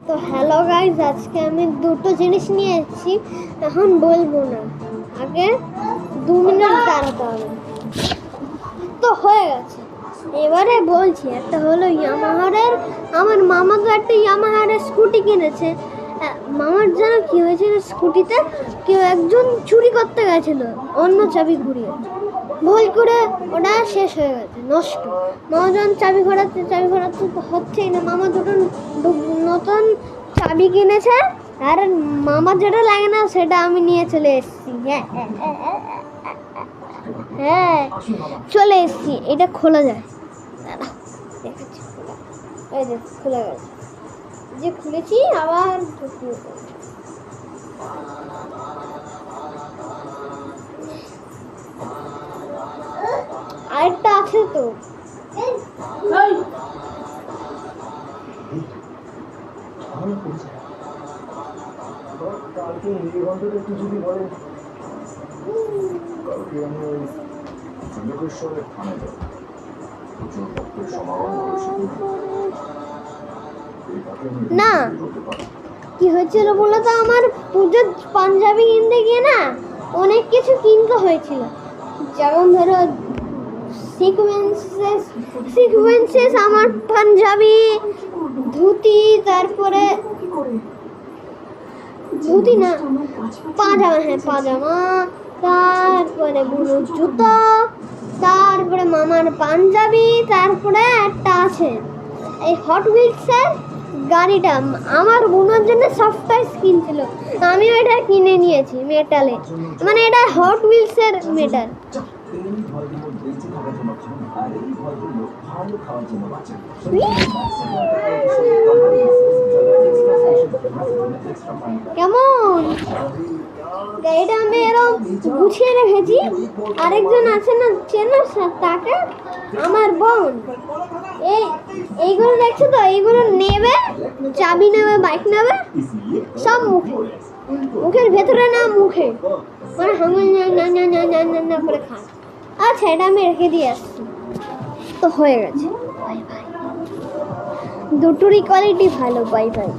তো hello guys, আজকে আমি দুটো জিনিস নিয়ে এসেছি। এখন বলবো না, আগে 2 মিনিট দাঁড়াতে হবে। তো হয়ে গেছে, এবারে বলছি। একটা হলো ইয়ামাহারের, আমার মামা তো একটা ইয়ামাহারের স্কুটি কিনেছে। মামার যেন কি হয়েছিল, স্কুটিতে কেউ একজন চুরি করতে গেছিল, অন্য চাবি ঘুরিয়ে ভুল করে ওটা শেষ হয়ে গেছে, নষ্ট। মামা যখন চাবি ঘোরাতে হচ্ছেই না, মামা দুটো নতুন চাবি কিনেছে, আর মামার যেটা লাগে না সেটা আমি নিয়ে চলে এসেছি। হ্যাঁ চলে এসেছি। এটা খোলা যায়, দেখাচ্ছি। এই যে খুলে গেছে, যে খুলেছি আবার আরেকটা আছে তো। কালকে নীলকণ্ঠটা একটু যদি বলে। কালকে আমি ওই ত্রিলোকেশ্বরের থানায় যাব, প্রচুর ভক্তের সমাগম না কি হয়েছিল বলো তো, আমার পুজোর পাঞ্জাবি কিনতে গিয়ে না অনেক কিছু কিনতে হয়েছিল। যেমন ধরো সিকোয়েন্সেস, আমার পাঞ্জাবি, ধুতি, তারপরে ধুতি না পাজামা, হ্যাঁ পাজামা, তারপরে বুড়ো জুতো, তারপরে মামার পাঞ্জাবি, তারপরে একটা আছে এই হট হুইলসের গাড়িটা। আমার বোনের জন্য সারপ্রাইজ কিনছিল, আমিও এটা কিনে নিয়েছি মেটালে, মানে এটা হট হুইলসের মেটাল। কেমন গাড়িটা আমি এরকম গুছিয়ে রেখেছি। আরেকজন আছে না, চেনো তাকে, আমার বোন। এইগুলো দেখছো তো, এইগুলো নেবে, চাবি নেবে, বাইক নেবে, সব মুখের ভেতরে না, মুখে মানে হাঙল না করে খায়। আচ্ছা, এটা আমি রেখে দিয়ে আসছি। তো হয়ে গেছে, বাই বাই। দুটোরই কোয়ালিটি ভালো, বাই বাই।